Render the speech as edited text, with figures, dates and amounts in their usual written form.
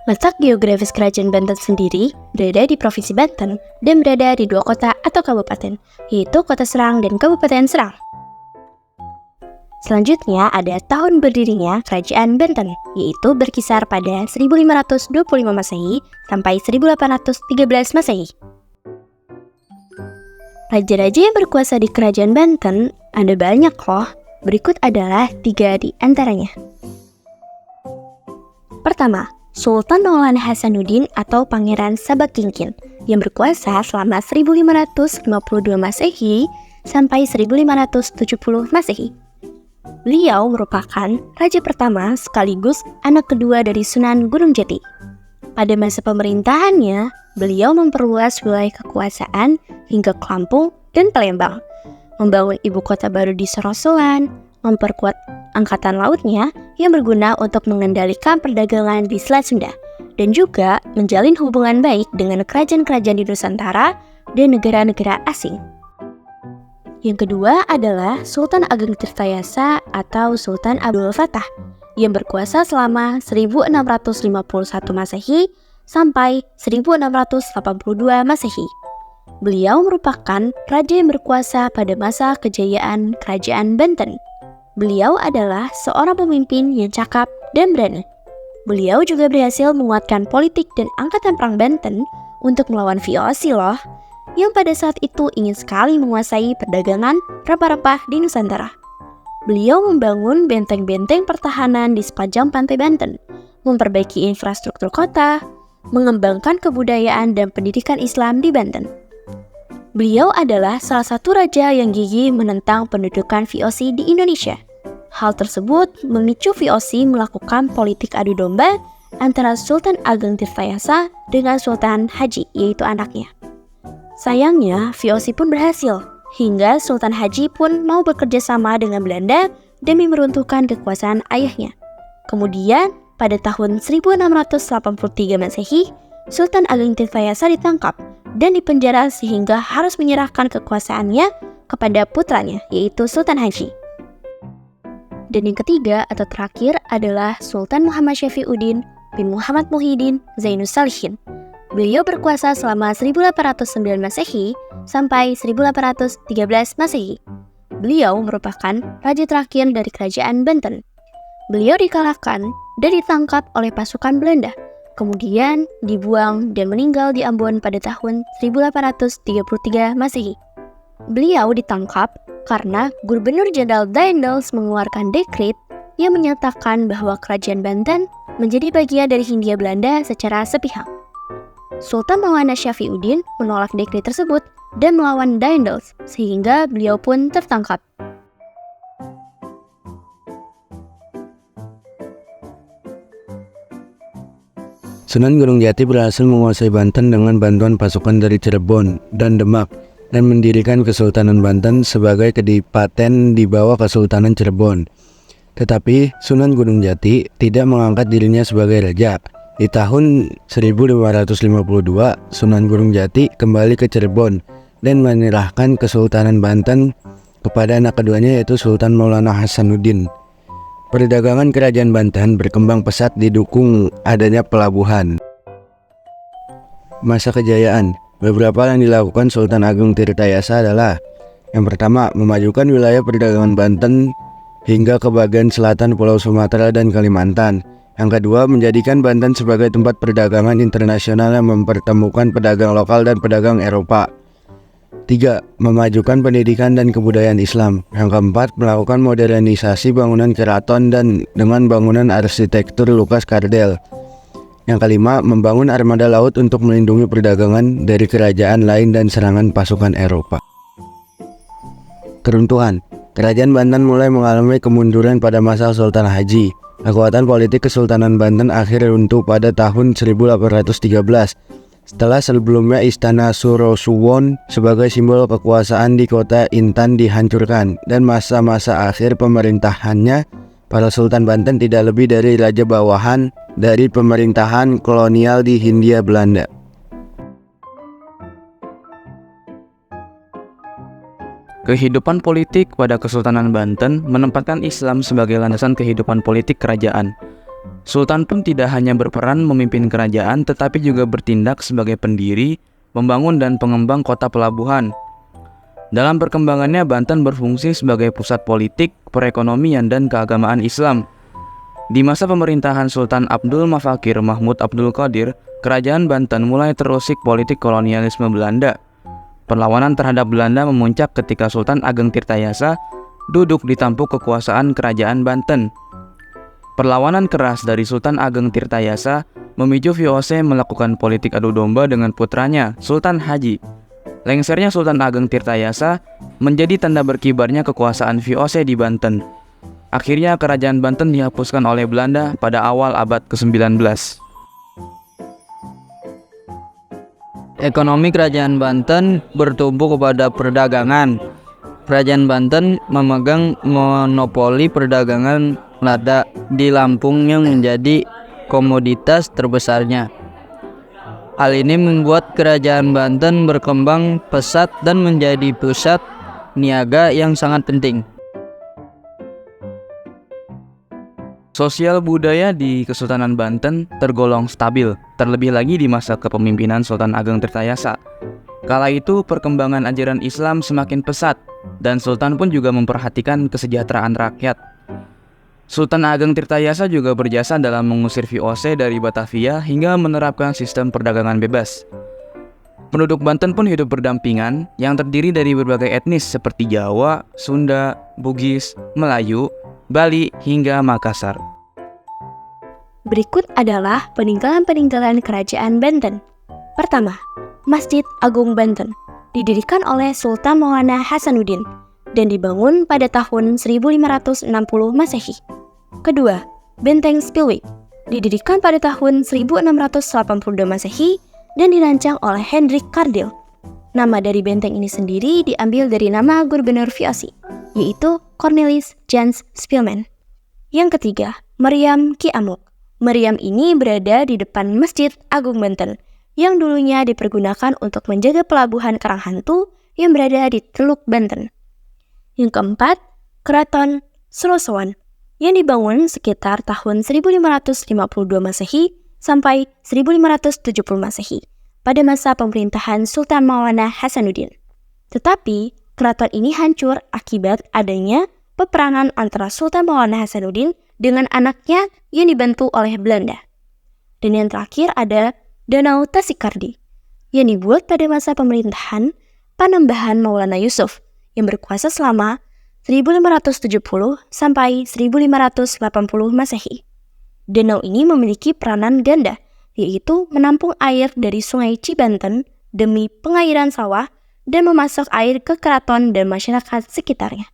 Letak geografis Kerajaan Banten sendiri berada di Provinsi Banten dan berada di dua kota atau kabupaten, yaitu Kota Serang dan Kabupaten Serang. Selanjutnya ada tahun berdirinya Kerajaan Banten, yaitu berkisar pada 1525 Masehi sampai 1813 Masehi. Raja-raja yang berkuasa di Kerajaan Banten ada banyak loh. Berikut adalah 3 di antaranya. Pertama, Sultan Maulana Hasanuddin atau Pangeran Sabah Kingkin yang berkuasa selama 1552 Masehi sampai 1570 Masehi. Beliau merupakan raja pertama sekaligus anak kedua dari Sunan Gunung Jati. Pada masa pemerintahannya, beliau memperluas wilayah kekuasaan hingga ke Lampung dan Palembang, membangun ibu kota baru di Sorosoan, memperkuat angkatan lautnya yang berguna untuk mengendalikan perdagangan di Selat Sunda, dan juga menjalin hubungan baik dengan kerajaan-kerajaan di Nusantara dan negara-negara asing. Yang kedua adalah Sultan Ageng Tirtayasa atau Sultan Abdul Fattah yang berkuasa selama 1651 Masehi sampai 1682 Masehi. Beliau merupakan raja yang berkuasa pada masa kejayaan Kerajaan Banten. Beliau adalah seorang pemimpin yang cakap dan berani. Beliau juga berhasil menguatkan politik dan angkatan perang Banten untuk melawan VOC loh, yang pada saat itu ingin sekali menguasai perdagangan rempah-rempah di Nusantara. Beliau membangun benteng-benteng pertahanan di sepanjang pantai Banten, memperbaiki infrastruktur kota, mengembangkan kebudayaan dan pendidikan Islam di Banten. Beliau adalah salah satu raja yang gigih menentang pendudukan VOC di Indonesia. Hal tersebut memicu VOC melakukan politik adu domba antara Sultan Ageng Tirtayasa dengan Sultan Haji, yaitu anaknya. Sayangnya, VOC pun berhasil, hingga Sultan Haji pun mau bekerja sama dengan Belanda demi meruntuhkan kekuasaan ayahnya. Kemudian, pada tahun 1683 Masehi, Sultan Ageng Tirtayasa ditangkap dan dipenjara sehingga harus menyerahkan kekuasaannya kepada putranya, yaitu Sultan Haji. Dan yang ketiga atau terakhir adalah Sultan Muhammad Syafiuddin bin Muhammad Muhyiddin Zainus Salihin. Beliau berkuasa selama 1809 Masehi sampai 1813 Masehi. Beliau merupakan raja terakhir dari Kerajaan Banten. Beliau dikalahkan dan ditangkap oleh pasukan Belanda, kemudian dibuang dan meninggal di Ambon pada tahun 1833 Masehi. Beliau ditangkap karena Gubernur Jenderal Daendels mengeluarkan dekret yang menyatakan bahwa Kerajaan Banten menjadi bagian dari Hindia Belanda secara sepihak. Sultan Maulana Syafiuddin menolak dekret tersebut dan melawan Daendels, sehingga beliau pun tertangkap. Sunan Gunung Jati berhasil menguasai Banten dengan bantuan pasukan dari Cirebon dan Demak dan mendirikan Kesultanan Banten sebagai kadipaten di bawah Kesultanan Cirebon. Tetapi Sunan Gunung Jati tidak mengangkat dirinya sebagai raja. Di tahun 1552, Sunan Gunung Jati kembali ke Cirebon dan menyerahkan Kesultanan Banten kepada anak keduanya, yaitu Sultan Maulana Hasanuddin. Perdagangan Kerajaan Banten berkembang pesat didukung adanya pelabuhan. Masa kejayaan, beberapa yang dilakukan Sultan Ageng Tirtayasa adalah: yang pertama, memajukan wilayah perdagangan Banten hingga ke bagian selatan Pulau Sumatera dan Kalimantan. Yang kedua, menjadikan Banten sebagai tempat perdagangan internasional yang mempertemukan pedagang lokal dan pedagang Eropa. 3. Memajukan pendidikan dan kebudayaan Islam. Yang keempat, melakukan modernisasi bangunan keraton dan dengan bangunan arsitektur Lukas Kardel. Yang kelima, membangun armada laut untuk melindungi perdagangan dari kerajaan lain dan serangan pasukan Eropa. Keruntuhan. Kerajaan Banten mulai mengalami kemunduran pada masa Sultan Haji. Kekuatan politik Kesultanan Banten akhirnya runtuh pada tahun 1813. Setelah sebelumnya Istana Surosuwon sebagai simbol kekuasaan di kota Intan dihancurkan, dan masa-masa akhir pemerintahannya, para Sultan Banten tidak lebih dari raja bawahan dari pemerintahan kolonial di Hindia Belanda. Kehidupan politik pada Kesultanan Banten menempatkan Islam sebagai landasan kehidupan politik kerajaan. Sultan pun tidak hanya berperan memimpin kerajaan tetapi juga bertindak sebagai pendiri, pembangun dan pengembang kota pelabuhan. Dalam perkembangannya, Banten berfungsi sebagai pusat politik, perekonomian, dan keagamaan Islam. Di masa pemerintahan Sultan Abdul Mafakir Mahmud Abdul Qadir, kerajaan Banten mulai terusik politik kolonialisme Belanda. Perlawanan terhadap Belanda memuncak ketika Sultan Ageng Tirtayasa duduk di tampuk kekuasaan kerajaan Banten. Perlawanan keras dari Sultan Ageng Tirtayasa memicu VOC melakukan politik adu domba dengan putranya, Sultan Haji. Lengsernya Sultan Ageng Tirtayasa menjadi tanda berkibarnya kekuasaan VOC di Banten. Akhirnya kerajaan Banten dihapuskan oleh Belanda pada awal abad ke-19. Ekonomi kerajaan Banten bertumpu kepada perdagangan. Kerajaan Banten memegang monopoli perdagangan lada di Lampung yang menjadi komoditas terbesarnya. Hal ini membuat kerajaan Banten berkembang pesat dan menjadi pusat niaga yang sangat penting. Sosial budaya di Kesultanan Banten tergolong stabil, terlebih lagi di masa kepemimpinan Sultan Ageng Tirtayasa. Kala itu perkembangan ajaran Islam semakin pesat, dan Sultan pun juga memperhatikan kesejahteraan rakyat. Sultan Ageng Tirtayasa juga berjasa dalam mengusir VOC dari Batavia hingga menerapkan sistem perdagangan bebas. Penduduk Banten pun hidup berdampingan yang terdiri dari berbagai etnis seperti Jawa, Sunda, Bugis, Melayu, Bali, hingga Makassar. Berikut adalah peninggalan-peninggalan kerajaan Banten. Pertama, Masjid Agung Banten, didirikan oleh Sultan Maulana Hasanuddin dan dibangun pada tahun 1560 Masehi. Kedua, Benteng Spilwijk, didirikan pada tahun 1682 Masehi dan dirancang oleh Hendrik Kardil. Nama dari benteng ini sendiri diambil dari nama gubernur VOC, yaitu Cornelis Jans Spilman. Yang ketiga, Meriam Ki Amuk. Meriam ini berada di depan Masjid Agung Banten, yang dulunya dipergunakan untuk menjaga pelabuhan Karang Hantu yang berada di Teluk Banten. Yang keempat, Keraton Solosowan, yang dibangun sekitar tahun 1552 Masehi sampai 1570 Masehi pada masa pemerintahan Sultan Maulana Hasanuddin. Tetapi, keraton ini hancur akibat adanya peperangan antara Sultan Maulana Hasanuddin dengan anaknya yang dibantu oleh Belanda. Dan yang terakhir ada Danau Tasikardi, yang dibuat pada masa pemerintahan Panembahan Maulana Yusuf yang berkuasa selama 1570 sampai 1580 Masehi. Danau ini memiliki peranan ganda, yaitu menampung air dari Sungai Cibanten demi pengairan sawah dan memasok air ke keraton dan masyarakat sekitarnya.